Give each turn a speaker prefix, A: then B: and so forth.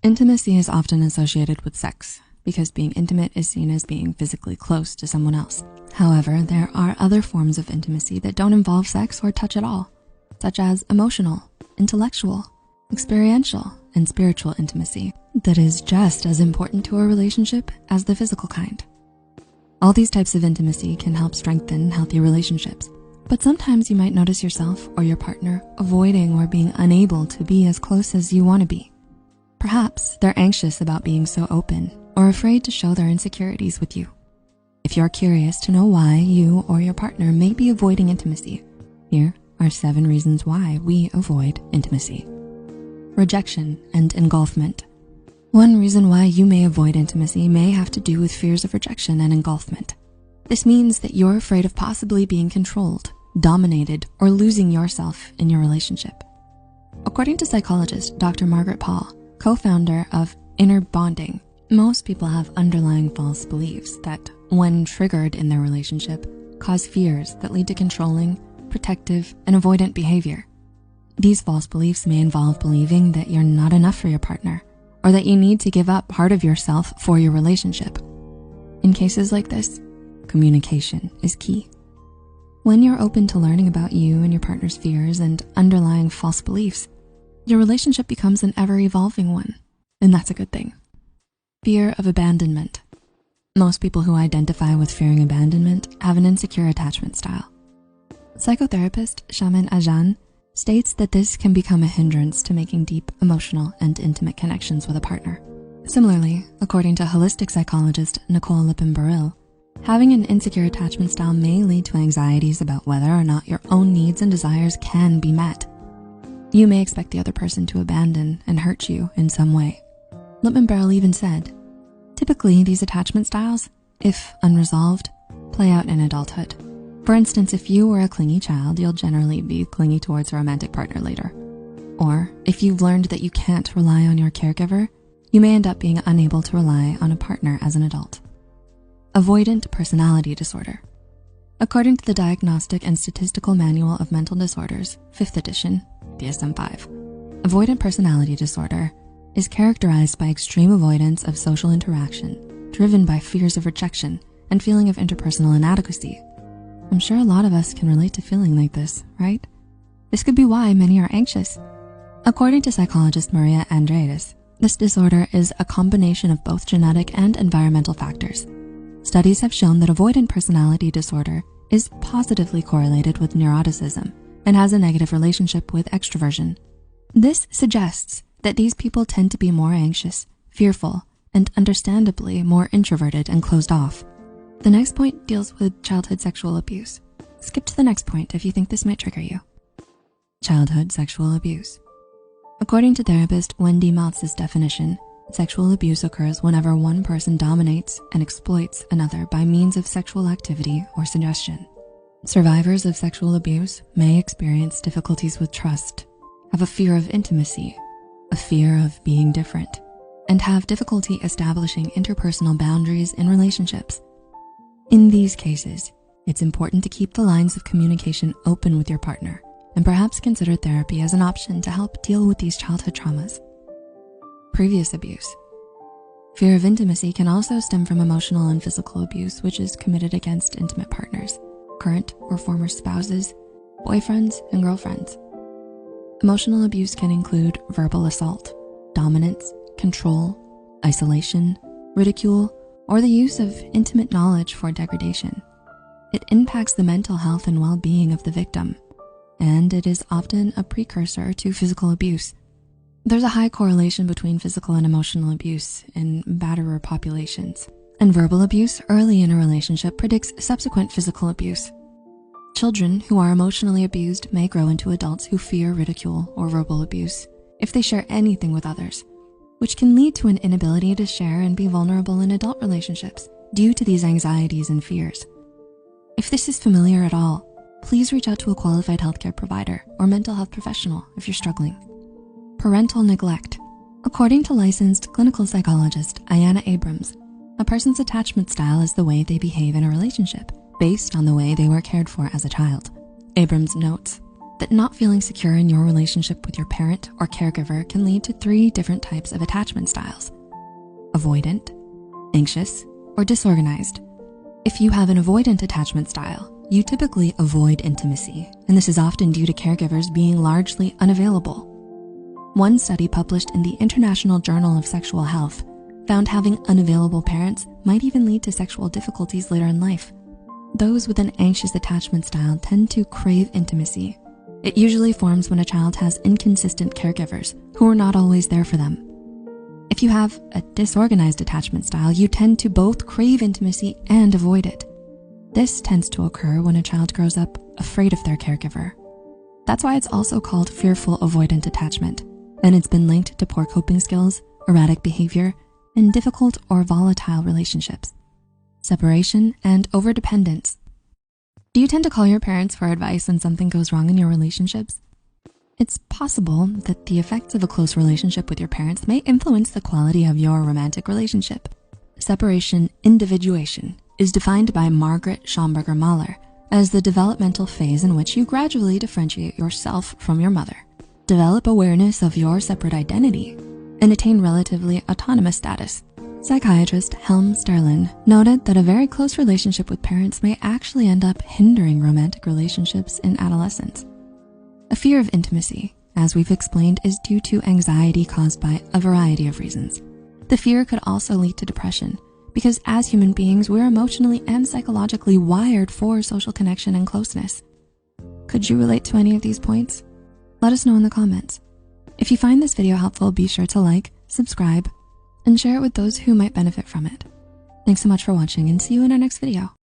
A: Intimacy is often associated with sex because being intimate is seen as being physically close to someone else. However, there are other forms of intimacy that don't involve sex or touch at all, such as emotional, intellectual, experiential, and spiritual intimacy that is just as important to a relationship as the physical kind. All these types of intimacy can help strengthen healthy relationships, but sometimes you might notice yourself or your partner avoiding or being unable to be as close as you want to be. Perhaps they're anxious about being so open or afraid to show their insecurities with you. If you're curious to know why you or your partner may be avoiding intimacy, here are 7 reasons why we avoid intimacy. Rejection and engulfment. One reason why you may avoid intimacy may have to do with fears of rejection and engulfment. This means that you're afraid of possibly being controlled, dominated, or losing yourself in your relationship. According to psychologist Dr. Margaret Paul, co-founder of Inner Bonding, most people have underlying false beliefs that, when triggered in their relationship, cause fears that lead to controlling, protective, and avoidant behavior. These false beliefs may involve believing that you're not enough for your partner or that you need to give up part of yourself for your relationship. In cases like this, communication is key. When you're open to learning about you and your partner's fears and underlying false beliefs, your relationship becomes an ever-evolving one, and that's a good thing. Fear of abandonment. Most people who identify with fearing abandonment have an insecure attachment style. Psychotherapist Shaman Ajan states that this can become a hindrance to making deep emotional and intimate connections with a partner. Similarly, according to holistic psychologist Nicole Lipin-Baril, having an insecure attachment style may lead to anxieties about whether or not your own needs and desires can be met. You may expect the other person to abandon and hurt you in some way. Lipin-Baril even said, typically these attachment styles, if unresolved, play out in adulthood. For instance, if you were a clingy child, you'll generally be clingy towards a romantic partner later. Or if you've learned that you can't rely on your caregiver, you may end up being unable to rely on a partner as an adult. Avoidant personality disorder. According to the Diagnostic and Statistical Manual of Mental Disorders, 5th edition, DSM-5, avoidant personality disorder is characterized by extreme avoidance of social interaction, driven by fears of rejection and feeling of interpersonal inadequacy. I'm sure a lot of us can relate to feeling like this, right? This could be why many are anxious. According to psychologist Maria Andreades, this disorder is a combination of both genetic and environmental factors. Studies have shown that avoidant personality disorder is positively correlated with neuroticism and has a negative relationship with extroversion. This suggests that these people tend to be more anxious, fearful, and understandably more introverted and closed off. The next point deals with childhood sexual abuse. Skip to the next point if you think this might trigger you. Childhood sexual abuse. According to therapist Wendy Maltz's definition, sexual abuse occurs whenever one person dominates and exploits another by means of sexual activity or suggestion. Survivors of sexual abuse may experience difficulties with trust, have a fear of intimacy, a fear of being different, and have difficulty establishing interpersonal boundaries in relationships. In these cases, it's important to keep the lines of communication open with your partner and perhaps consider therapy as an option to help deal with these childhood traumas. Previous abuse. Fear of intimacy can also stem from emotional and physical abuse, which is committed against intimate partners, current or former spouses, boyfriends, and girlfriends. Emotional abuse can include verbal assault, dominance, control, isolation, ridicule, or the use of intimate knowledge for degradation. It impacts the mental health and well-being of the victim, and it is often a precursor to physical abuse. There's a high correlation between physical and emotional abuse in batterer populations, and verbal abuse early in a relationship predicts subsequent physical abuse. Children who are emotionally abused may grow into adults who fear ridicule or verbal abuse if they share anything with others, which can lead to an inability to share and be vulnerable in adult relationships due to these anxieties and fears. If this is familiar at all, please reach out to a qualified healthcare provider or mental health professional if you're struggling. Parental neglect. According to licensed clinical psychologist Ayanna Abrams, a person's attachment style is the way they behave in a relationship based on the way they were cared for as a child. Abrams notes, that not feeling secure in your relationship with your parent or caregiver can lead to 3 different types of attachment styles: avoidant, anxious, or disorganized. If you have an avoidant attachment style, you typically avoid intimacy, and this is often due to caregivers being largely unavailable. One study published in the International Journal of Sexual Health found having unavailable parents might even lead to sexual difficulties later in life. Those with an anxious attachment style tend to crave intimacy. It usually forms when a child has inconsistent caregivers who are not always there for them. If you have a disorganized attachment style, you tend to both crave intimacy and avoid it. This tends to occur when a child grows up afraid of their caregiver. That's why it's also called fearful avoidant attachment, and it's been linked to poor coping skills, erratic behavior, and difficult or volatile relationships. Separation and overdependence. Do you tend to call your parents for advice when something goes wrong in your relationships? It's possible that the effects of a close relationship with your parents may influence the quality of your romantic relationship. Separation individuation is defined by Margaret Schomburger Mahler as the developmental phase in which you gradually differentiate yourself from your mother, develop awareness of your separate identity, and attain relatively autonomous status. Psychiatrist Helm Sterlin noted that a very close relationship with parents may actually end up hindering romantic relationships in adolescence. A fear of intimacy, as we've explained, is due to anxiety caused by a variety of reasons. The fear could also lead to depression because as human beings, we're emotionally and psychologically wired for social connection and closeness. Could you relate to any of these points? Let us know in the comments. If you find this video helpful, be sure to like, subscribe, and share it with those who might benefit from it. Thanks so much for watching and see you in our next video.